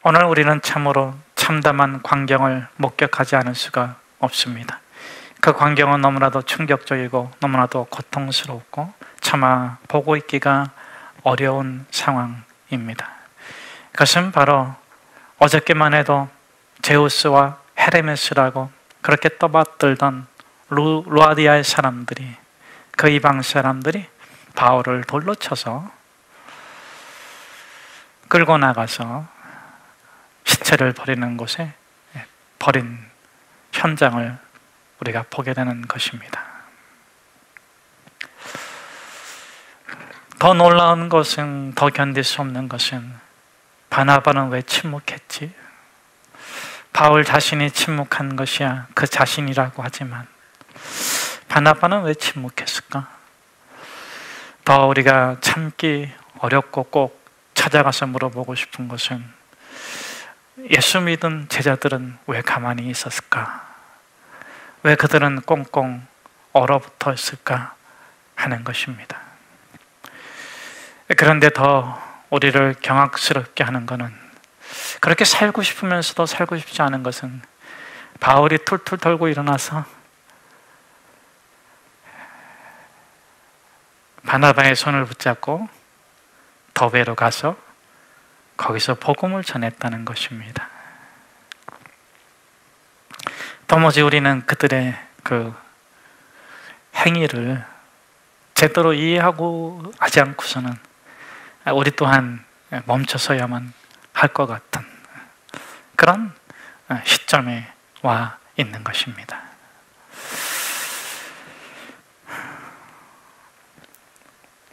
오늘 우리는 참으로 참담한 광경을 목격하지 않을 수가 없습니다. 그 광경은 너무나도 충격적이고 너무나도 고통스럽고 차마 보고 있기가 어려운 상황입니다. 그것은 바로 어저께만 해도 제우스와 헤르메스라고 그렇게 떠받들던 루아디아의 사람들이, 그 이방 사람들이 바울을 돌로 쳐서 끌고 나가서 시체를 버리는 곳에 버린 현장을 우리가 보게 되는 것입니다. 더 놀라운 것은, 더 견딜 수 없는 것은 바나바는 왜 침묵했지? 바울 자신이 침묵한 것이야 그 자신이라고 하지만 바나바는 왜 침묵했을까? 더 우리가 참기 어렵고 꼭 찾아가서 물어보고 싶은 것은 예수 믿은 제자들은 왜 가만히 있었을까? 왜 그들은 꽁꽁 얼어붙어 있을까 하는 것입니다. 그런데 더 우리를 경악스럽게 하는 것은, 그렇게 살고 싶으면서도 살고 싶지 않은 것은, 바울이 툴툴 털고 일어나서 바나바의 손을 붙잡고 더베로 가서 거기서 복음을 전했다는 것입니다. 도무지 우리는 그들의 그 행위를 제대로 이해하고 하지 않고서는 우리 또한 멈춰서야만 할 것 같은 그런 시점에 와 있는 것입니다.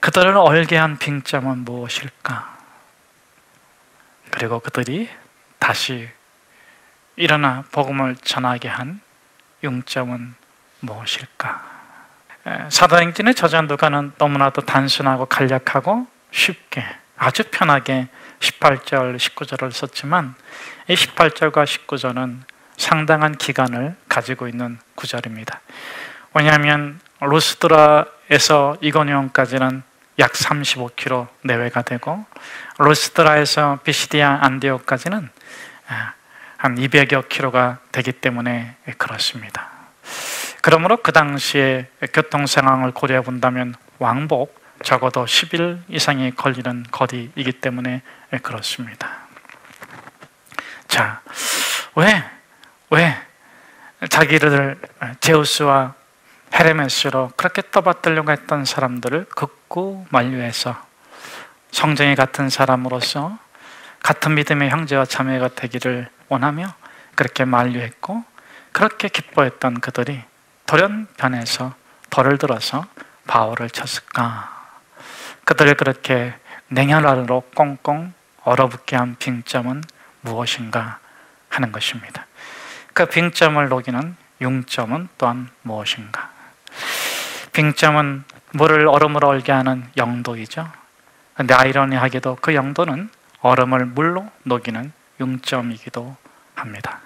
그들을 얼게 한 빙점은 무엇일까? 그리고 그들이 다시 일어나 복음을 전하게 한 융점은 무엇일까? 사도행전의 저자 누가는 너무나도 단순하고 간략하고 쉽게 아주 편하게 18절, 19절을 썼지만 이 18절과 19절은 상당한 기간을 가지고 있는 구절입니다. 왜냐하면 루스드라에서 이고니온까지는 약 35km 내외가 되고 루스드라에서 비시디아 안디옥까지는 한 200여 킬로가 되기 때문에 그렇습니다. 그러므로 그 당시에 교통 상황을 고려해 본다면 왕복 적어도 10일 이상이 걸리는 거리이기 때문에 그렇습니다. 자, 왜 자기를 제우스와 헤르메스로 그렇게 떠받들려고 했던 사람들을 극구 만류해서 성정이 같은 사람으로서 같은 믿음의 형제와 자매가 되기를 원하며 그렇게 만류했고, 그렇게 기뻐했던 그들이 돌연변해서 돌을 들어서 바울을 쳤을까? 그들을 그렇게 냉혈하로 꽁꽁 얼어붙게 한 빙점은 무엇인가 하는 것입니다. 그 빙점을 녹이는 융점은 또한 무엇인가? 빙점은 물을 얼음으로 얼게 하는 영도이죠. 그런데 아이러니하게도 그 영도는 얼음을 물로 녹이는 융점이기도 합니다.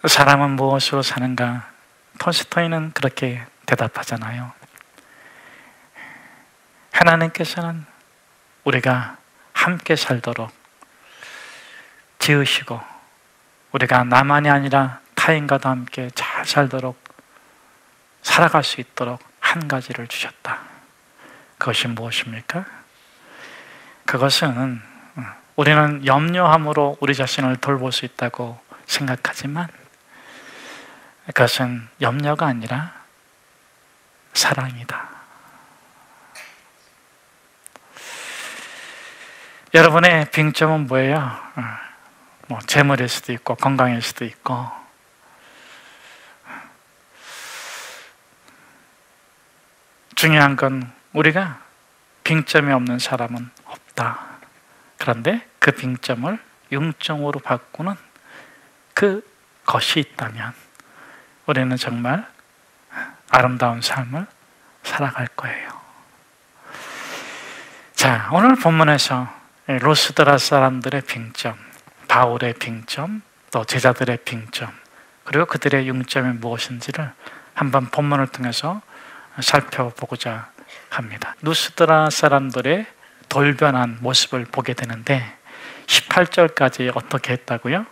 사람은 무엇으로 사는가? 톨스토이는 그렇게 대답하잖아요. 하나님께서는 우리가 함께 살도록 지으시고 우리가 나만이 아니라 타인과도 함께 잘 살도록 살아갈 수 있도록 한 가지를 주셨다. 그것이 무엇입니까? 그것은 우리는 염려함으로 우리 자신을 돌볼 수 있다고 생각하지만 그것은 염려가 아니라 사랑이다. 여러분의 빙점은 뭐예요? 재물일 수도 있고 건강일 수도 있고, 중요한 건 우리가 빙점이 없는 사람은 없다. 그런데 그 빙점을 융점으로 바꾸는 그것이 있다면 우리는 정말 아름다운 삶을 살아갈 거예요. 자, 오늘 본문에서 루스드라 사람들의 빙점, 바울의 빙점, 또 제자들의 빙점, 그리고 그들의 융점이 무엇인지를 한번 본문을 통해서 살펴보고자 합니다. 루스드라 사람들의 돌변한 모습을 보게 되는데 18절까지 어떻게 했다고요?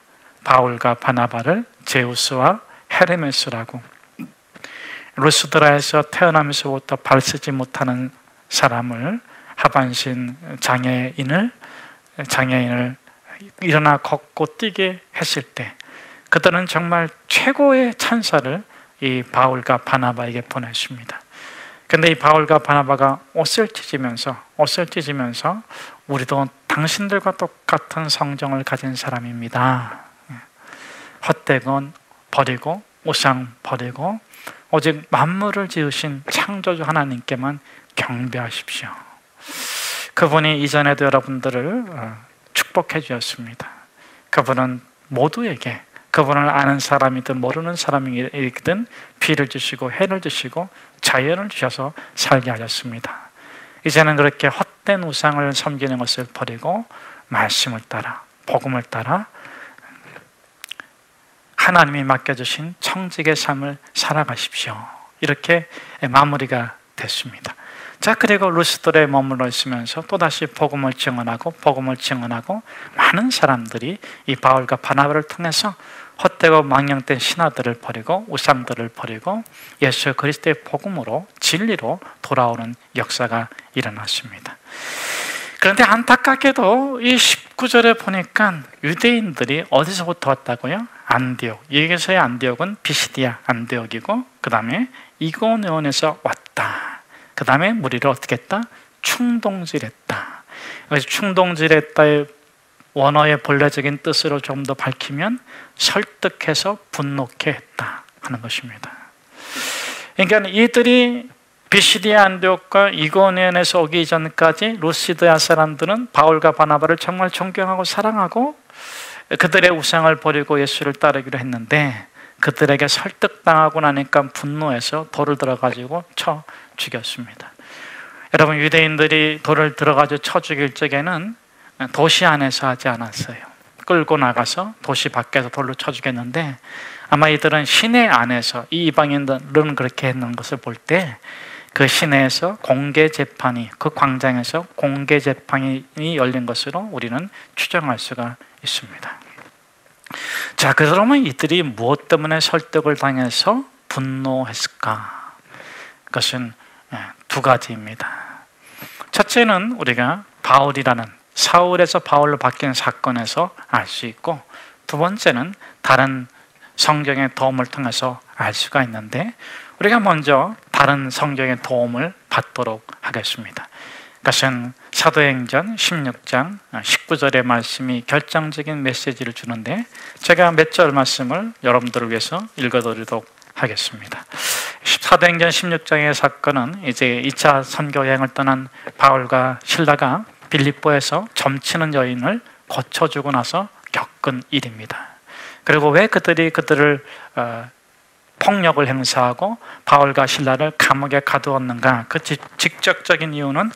바울과 바나바를 제우스와 헤르메스라고, 루스드라에서 태어나면서부터 발 쓰지 못하는 사람을, 하반신 장애인을 일어나 걷고 뛰게 했을 때 그들은 정말 최고의 찬사를 이 바울과 바나바에게 보냈습니다. 근데 이 바울과 바나바가 옷을 찢으면서 우리도 당신들과 똑같은 성정을 가진 사람입니다, 헛되건 버리고 우상 버리고 오직 만물을 지으신 창조주 하나님께만 경배하십시오. 그분이 이전에도 여러분들을 축복해 주셨습니다. 그분은 모두에게, 그분을 아는 사람이든 모르는 사람이든 비를 주시고 해를 주시고 자연을 주셔서 살게 하셨습니다. 이제는 그렇게 헛된 우상을 섬기는 것을 버리고 말씀을 따라, 복음을 따라 하나님이 맡겨주신 청직의 삶을 살아가십시오. 이렇게 마무리가 됐습니다. 자, 그리고 루스드라에 머물러 있으면서 또다시 복음을 증언하고 많은 사람들이 이 바울과 바나바를 통해서 헛되고 망령된 신화들을 버리고 우상들을 버리고 예수 그리스도의 복음으로, 진리로 돌아오는 역사가 일어났습니다. 그런데 안타깝게도 이 19절에 보니까 유대인들이 어디서부터 왔다고요? 안디옥. 여기서의 안디옥은 비시디아 안디옥이고, 그 다음에 이고니온에서 왔다. 그 다음에 무리를 어떻게 했다? 충동질했다. 그래서 충동질했다의 원어의 본래적인 뜻으로 좀 더 밝히면 설득해서 분노케 했다 하는 것입니다. 그러니까 이들이 비시디아 안디옥과 이고니온에서 오기 전까지 루시드야 사람들은 바울과 바나바를 정말 존경하고 사랑하고 그들의 우상을 버리고 예수를 따르기로 했는데, 그들에게 설득당하고 나니까 분노해서 돌을 들어가지고 쳐 죽였습니다. 여러분, 유대인들이 돌을 들어가지고 쳐 죽일 적에는 도시 안에서 하지 않았어요. 끌고 나가서 도시 밖에서 돌로 쳐 죽였는데, 아마 이들은 시내 안에서, 이 이방인들은 그렇게 했는 것을 볼 때 그 시내에서 공개 재판이, 그 광장에서 공개 재판이 열린 것으로 우리는 추정할 수가 있습니다. 자, 그러면 이들이 무엇 때문에 설득을 당해서 분노했을까? 그것은 두 가지입니다. 첫째는 우리가 바울이라는, 사울에서 바울로 바뀐 사건에서 알 수 있고, 두 번째는 다른 성경의 도움을 통해서 알 수가 있는데, 우리가 먼저 다른 성경의 도움을 받도록 하겠습니다. 그것은 사도행전 16장 19절의 말씀이 결정적인 메시지를 주는데, 제가 몇 절 말씀을 여러분들을 위해서 읽어드리도록 하겠습니다. 사도행전 16장의 사건은 이제 2차 선교 여행을 떠난 바울과 실라가 빌립보에서 점치는 여인을 고쳐주고 나서 겪은 일입니다. 그리고 왜 그들이 그들을 폭력을 행사하고 바울과 실라를 감옥에 가두었는가, 그 직접적인 이유는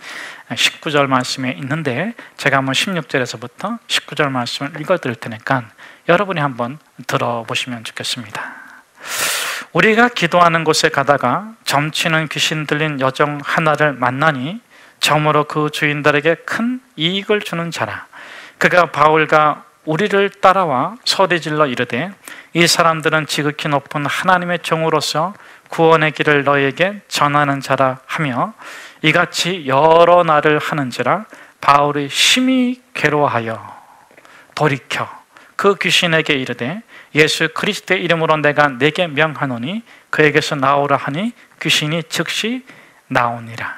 19절 말씀에 있는데, 제가 한번 16절에서부터 19절 말씀을 읽어드릴 테니까 여러분이 한번 들어보시면 좋겠습니다. 우리가 기도하는 곳에 가다가 점치는 귀신 들린 여종 하나를 만나니 점으로 그 주인들에게 큰 이익을 주는 자라. 그가 바울과 우리를 따라와 소리질러 이르되, 이 사람들은 지극히 높은 하나님의 종으로서 구원의 길을 너희에게 전하는 자라 하며, 이같이 여러 날을 하는지라 바울이 심히 괴로워하여 돌이켜 그 귀신에게 이르되, 예수 그리스도의 이름으로 내가 네게 명하노니 그에게서 나오라 하니 귀신이 즉시 나오니라.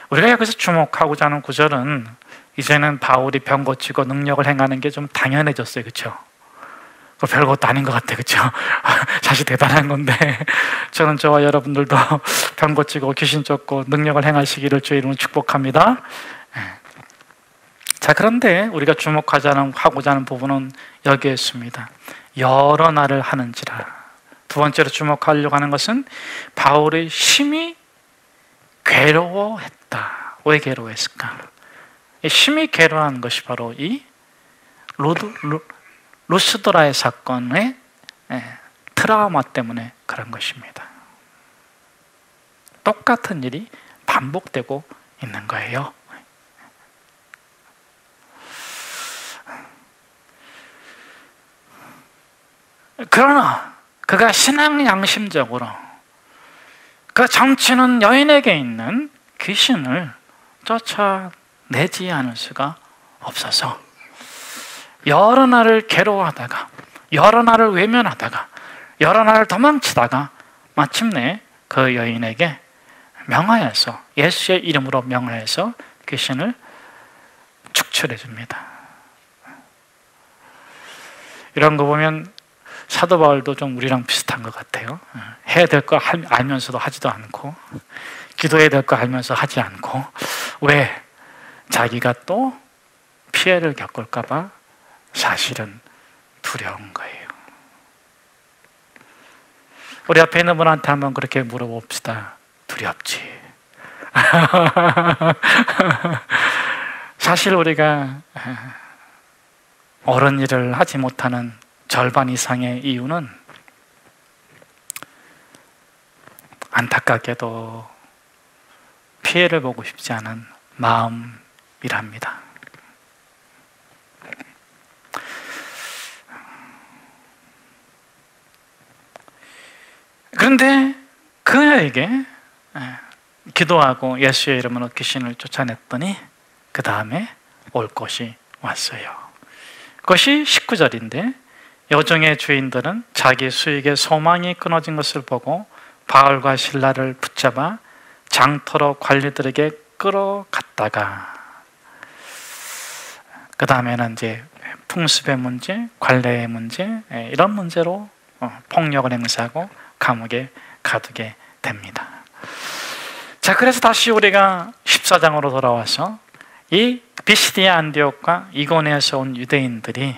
우리가 여기서 주목하고자 하는 구절은, 이제는 바울이 병 고치고 능력을 행하는 게 좀 당연해졌어요. 그렇죠? 별것도 아닌 것 같아. 그렇죠? 사실 대단한 건데, 저는 저와 여러분들도 병 고치고 귀신 쫓고 능력을 행하시기를 주의 이름으로 축복합니다. 자, 그런데 우리가 주목하고자 하는 부분은 여기에 있습니다. 여러 날을 하는지라. 두 번째로 주목하려고 하는 것은 바울이 심히 괴로워했다. 왜 괴로워했을까? 심히 괴로워한 것이 바로 이 루스드라의 사건의 트라우마 때문에 그런 것입니다. 똑같은 일이 반복되고 있는 거예요. 그러나 그가 신앙 양심적으로 그 정치는 여인에게 있는 귀신을 쫓아내지 않을 수가 없어서 여러 날을 괴로워하다가 여러 날을 외면하다가 여러 날을 도망치다가 마침내 그 여인에게 명하여서, 예수의 이름으로 명하여서 귀신을 축출해 줍니다. 이런 거 보면 사도 바울도 좀 우리랑 비슷한 것 같아요. 해야 될 거 알면서도 하지도 않고, 기도해야 될 거 알면서 하지 않고, 왜? 자기가 또 피해를 겪을까 봐 사실은 두려운 거예요. 우리 앞에 있는 분한테 한번 그렇게 물어봅시다. 두렵지? 사실 우리가 옳은 일을 하지 못하는 절반 이상의 이유는 안타깝게도 피해를 보고 싶지 않은 마음이랍니다. 그런데 그녀에게 기도하고 예수의 이름으로 귀신을 쫓아냈더니 그 다음에 올 것이 왔어요. 그것이 19절인데, 여종의 주인들은 자기 수익의 소망이 끊어진 것을 보고 바울과 실라를 붙잡아 장터로 관리들에게 끌어갔다가, 그 다음에는 이제 풍습의 문제, 관례의 문제, 이런 문제로 폭력을 행사하고 감옥에 가두게 됩니다. 자, 그래서 다시 우리가 14장으로 돌아와서 이 비시디아 안디옥과 이고니에서 온 유대인들이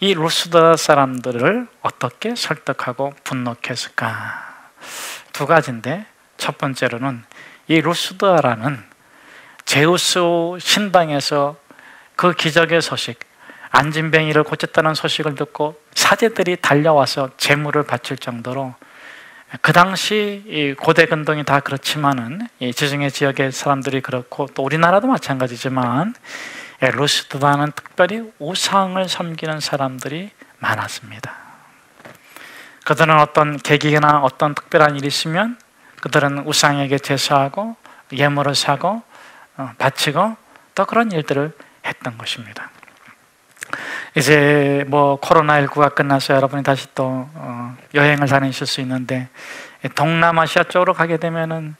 이 루스드라 사람들을 어떻게 설득하고 분노케 했을까? 두 가지인데, 첫 번째로는 이 루스드라는 제우스 신당에서 그 기적의 소식, 안진뱅이를 고쳤다는 소식을 듣고 사제들이 달려와서 제물을 바칠 정도로, 그 당시 이 고대 근동이 다 그렇지만은 이 지중해 지역의 사람들이 그렇고 또 우리나라도 마찬가지지만, 루스드라는 특별히 우상을 섬기는 사람들이 많았습니다. 그들은 어떤 계기나 어떤 특별한 일이 있으면 그들은 우상에게 제사하고 예물을 사고 바치고 또 그런 일들을 했던 것입니다. 이제 뭐 코로나19가 끝나서 여러분이 다시 또 여행을 다니실 수 있는데, 동남아시아 쪽으로 가게 되면은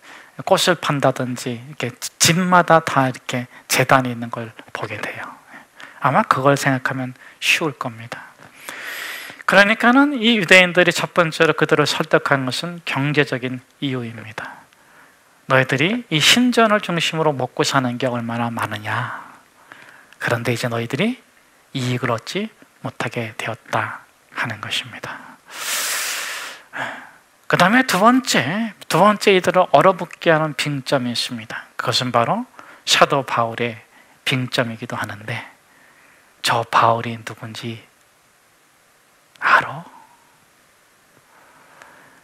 꽃을 판다든지 이렇게 집마다 다 이렇게 재단이 있는 걸 보게 돼요. 아마 그걸 생각하면 쉬울 겁니다. 그러니까는 이 유대인들이 첫 번째로 그들을 설득한 것은 경제적인 이유입니다. 너희들이 이 신전을 중심으로 먹고 사는 게 얼마나 많으냐. 그런데 이제 너희들이 이익을 얻지 못하게 되었다 하는 것입니다. 그 다음에 두 번째 이들을 얼어붙게 하는 빙점이 있습니다. 그것은 바로 사도 바울의 빙점이기도 하는데, 저 바울이 누군지 알아?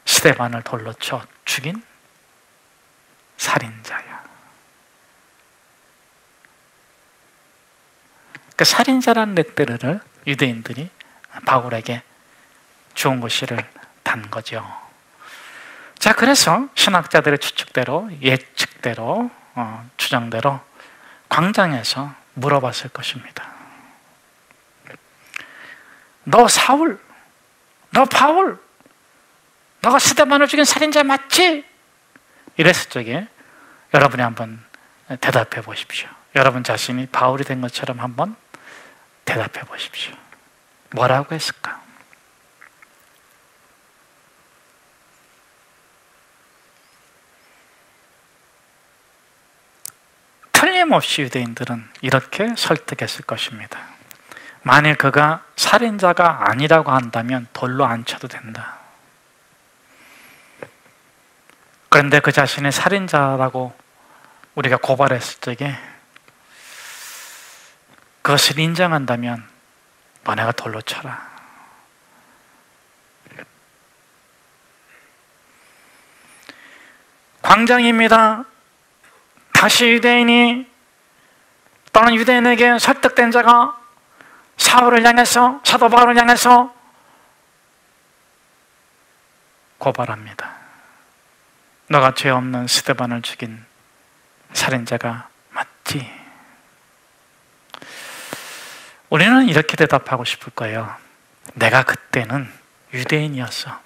스데반을 돌로 쳐 죽인 살인자야. 그 살인자라는 레터를 유대인들이 바울에게 좋은 글씨를 단 거죠. 자, 그래서 신학자들의 추측대로, 예측대로, 추정대로 광장에서 물어봤을 것입니다. 너 사울, 너 바울, 너가 스데반을 죽인 살인자 맞지? 이랬을 적에 여러분이 한번 대답해 보십시오. 여러분 자신이 바울이 된 것처럼 한번 대답해 보십시오. 뭐라고 했을까? 틀림없이 유대인들은 이렇게 설득했을 것입니다. 만일 그가 살인자가 아니라고 한다면 돌로 안 쳐도 된다. 그런데 그 자신이 살인자라고 우리가 고발했을 적에 그것을 인정한다면 너네가 돌로 쳐라. 광장입니다. 다시 유대인이 또는 유대인에게 설득된 자가 사울을 향해서, 사도 바울을 향해서 고발합니다. 너가 죄 없는 스데반을 죽인 살인자가 맞지? 우리는 이렇게 대답하고 싶을 거예요. 내가 그때는 유대인이었어.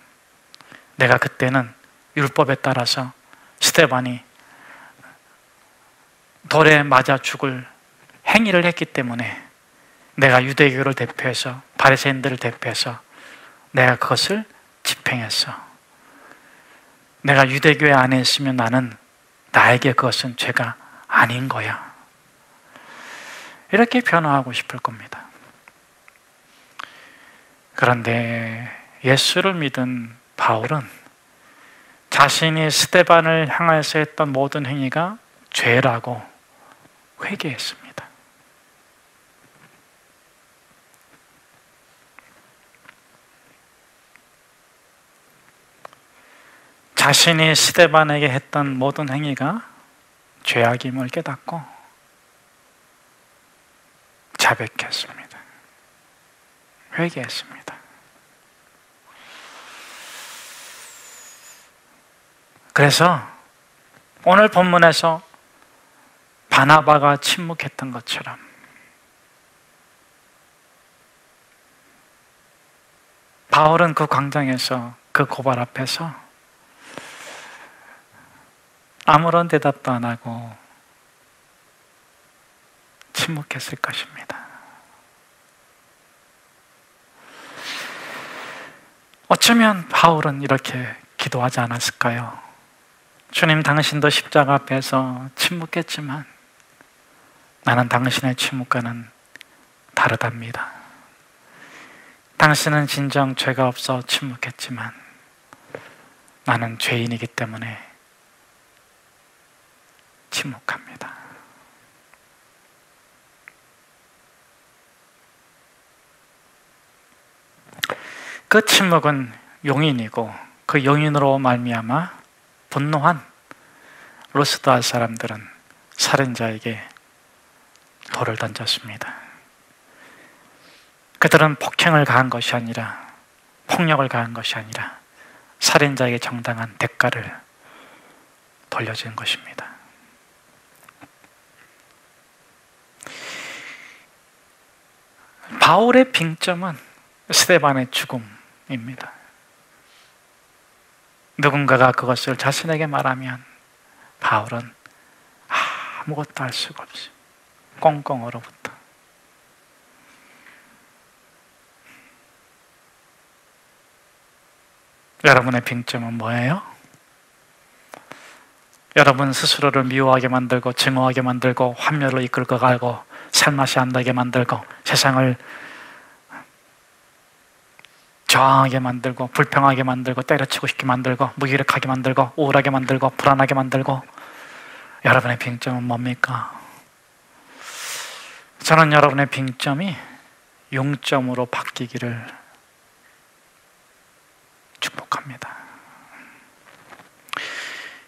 내가 그때는 율법에 따라서 스데반이 돌에 맞아 죽을 행위를 했기 때문에 내가 유대교를 대표해서, 바리새인들을 대표해서 내가 그것을 집행했어. 내가 유대교회 안에 있으면 나에게 그것은 죄가 아닌 거야. 이렇게 변호하고 싶을 겁니다. 그런데 예수를 믿은 바울은 자신이 스데반을 향해서 했던 모든 행위가 죄라고 회개했습니다. 자신이 스데반에게 했던 모든 행위가 죄악임을 깨닫고 자백했습니다. 회개했습니다. 그래서 오늘 본문에서 바나바가 침묵했던 것처럼 바울은 그 광장에서, 그 고발 앞에서 아무런 대답도 안 하고 침묵했을 것입니다. 어쩌면 바울은 이렇게 기도하지 않았을까요? 주님, 당신도 십자가 앞에서 침묵했지만 나는 당신의 침묵과는 다르답니다. 당신은 진정 죄가 없어 침묵했지만 나는 죄인이기 때문에 침묵합니다. 그 침묵은 용인이고, 그 용인으로 말미암아 분노한 루스드라 사람들은 살인자에게 돌을 던졌습니다. 그들은 폭행을 가한 것이 아니라, 폭력을 가한 것이 아니라 살인자에게 정당한 대가를 돌려준 것입니다. 바울의 빙점은 스데반의 죽음입니다. 누군가가 그것을 자신에게 말하면 바울은 아무것도 할 수가 없이 꽁꽁 얼어붙어. 여러분의 빙점은 뭐예요? 여러분 스스로를 미워하게 만들고 증오하게 만들고 환멸을 이끌고 가고 살맛이 안 나게 만들고 세상을 저항하게 만들고 불평하게 만들고 때려치고 싶게 만들고 무기력하게 만들고 우울하게 만들고 불안하게 만들고, 여러분의 빙점은 뭡니까? 저는 여러분의 빙점이 0점으로 바뀌기를 축복합니다.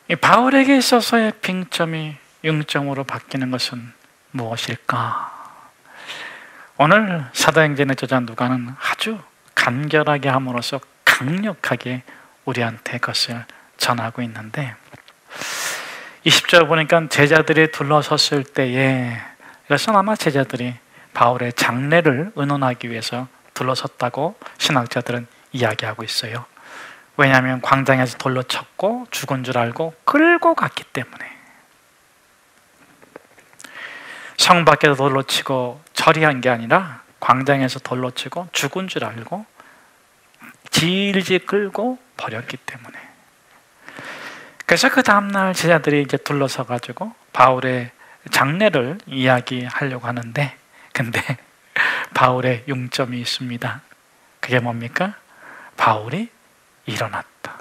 이 바울에게 있어서의 빙점이 0점으로 바뀌는 것은 무엇일까? 오늘 사도행전의 저자 누가는 아주 간결하게 함으로써 강력하게 우리한테 그것을 전하고 있는데, 20절 보니까 제자들이 둘러섰을 때에, 이것은 아마 제자들이 바울의 장례를 의논하기 위해서 둘러섰다고 신학자들은 이야기하고 있어요. 왜냐하면 광장에서 돌로 쳤고 죽은 줄 알고 끌고 갔기 때문에. 성 밖에서 돌로 치고 처리한 게 아니라 광장에서 돌로 치고 죽은 줄 알고 질질 끌고 버렸기 때문에. 그래서 그 다음날 제자들이 이제 둘러서 가지고 바울의 장례를 이야기하려고 하는데, 근데 바울의 용점이 있습니다. 그게 뭡니까? 바울이 일어났다.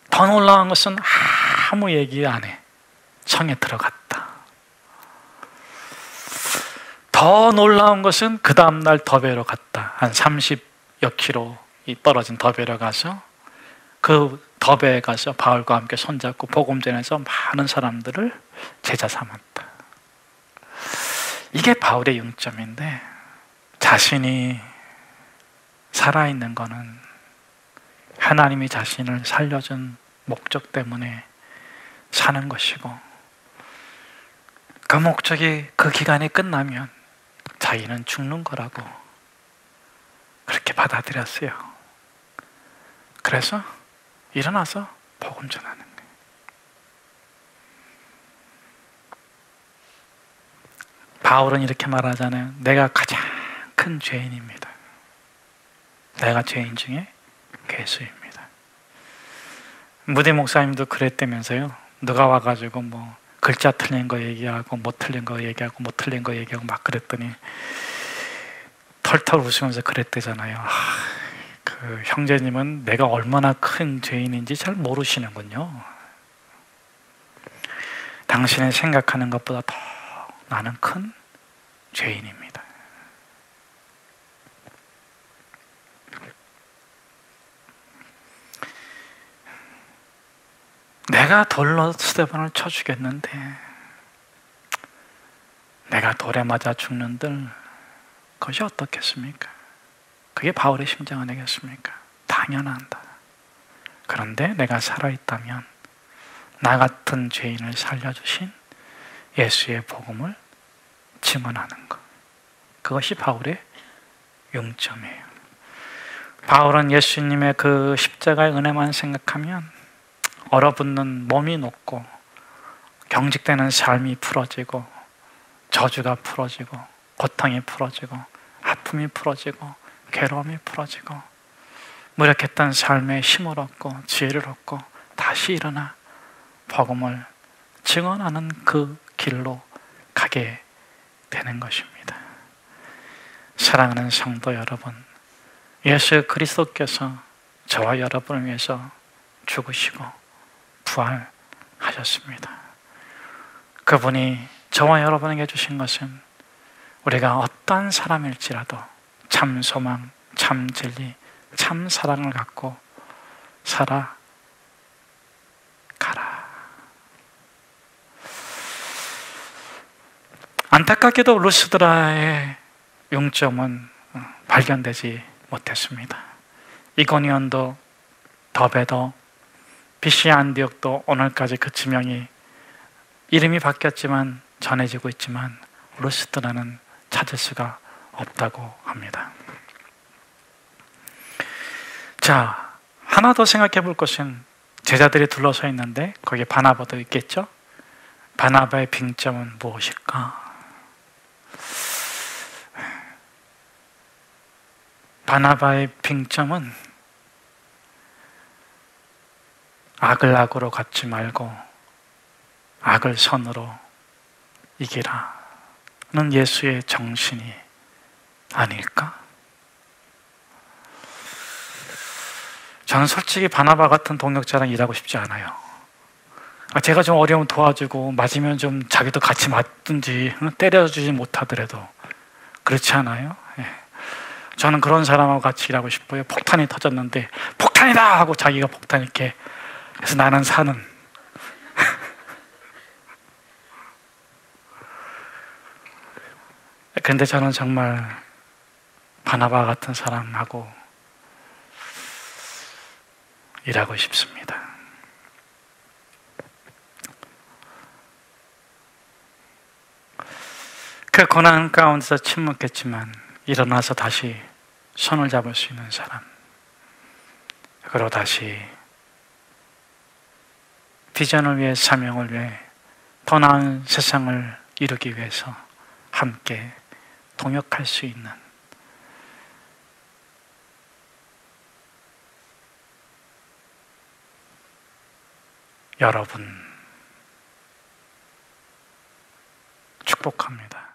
더 놀라운 것은 아무 얘기 안 해. 성에 들어갔다. 더 놀라운 것은 그 다음날 더베로 갔다. 한 30여 킬로 떨어진 더베로 가서 그 더베에 가서 바울과 함께 손잡고 복음 전해서 많은 사람들을 제자 삼았다. 이게 바울의 용점인데, 자신이 살아있는 거는 하나님이 자신을 살려준 목적 때문에 사는 것이고, 그 목적이 그 기간이 끝나면 자기는 죽는 거라고 그렇게 받아들였어요. 그래서 일어나서 복음 전하는 거예요. 바울은 이렇게 말하잖아요. 내가 가장 큰 죄인입니다. 내가 죄인 중에 괴수입니다. 무디 목사님도 그랬다면서요. 누가 와가지고 뭐 글자 틀린 거 얘기하고 못 틀린 거 얘기하고 못 틀린 거 얘기하고 막 그랬더니 털털 웃으면서 그랬대잖아요. 그 형제님은 내가 얼마나 큰 죄인인지 잘 모르시는군요. 당신이 생각하는 것보다 더 나는 큰 죄인입니다. 내가 돌로 스테반을 쳐 죽였는데 내가 돌에 맞아 죽는들 그것이 어떻겠습니까? 그게 바울의 심정 아니겠습니까? 당연한다. 그런데 내가 살아있다면 나 같은 죄인을 살려주신 예수의 복음을 증언하는 것, 그것이 바울의 용점이에요. 바울은 예수님의 그 십자가의 은혜만 생각하면 얼어붙는 몸이 녹고 경직되는 삶이 풀어지고 저주가 풀어지고 고통이 풀어지고 아픔이 풀어지고 괴로움이 풀어지고 무력했던 삶에 힘을 얻고 지혜를 얻고 다시 일어나 복음을 증언하는 그 길로 가게 되는 것입니다. 사랑하는 성도 여러분, 예수 그리스도께서 저와 여러분을 위해서 죽으시고 부활하셨습니다. 그분이 저와 여러분에게 주신 것은 우리가 어떠한 사람일지라도 참 소망, 참 진리, 참 사랑을 갖고 살아가라. 안타깝게도 루스드라의 용점은 발견되지 못했습니다. 이고니온도 더베도 BC 안디옥도 오늘까지 그 지명이 이름이 바뀌었지만 전해지고 있지만 루스드라는 찾을 수가 없다고 합니다. 자, 하나 더 생각해 볼 것은 제자들이 둘러서 있는데 거기에 바나바도 있겠죠? 바나바의 빙점은 무엇일까? 바나바의 빙점은 악을 악으로 갚지 말고 악을 선으로 이기라는 예수의 정신이 아닐까? 저는 솔직히 바나바 같은 동역자랑 일하고 싶지 않아요. 제가 좀 어려우면 도와주고 맞으면 좀 자기도 같이 맞든지 때려주지 못하더라도 그렇지 않아요? 저는 그런 사람하고 같이 일하고 싶어요. 폭탄이 터졌는데 폭탄이다 하고 자기가 폭탄 있게 해서 나는 사는. 그런데 저는 정말 바나바 같은 사람하고 일하고 싶습니다. 그 고난 가운데서 침묵했지만 일어나서 다시 손을 잡을 수 있는 사람, 그리고 다시 비전을 위해, 사명을 위해 더 나은 세상을 이루기 위해서 함께 동역할 수 있는 여러분 축복합니다.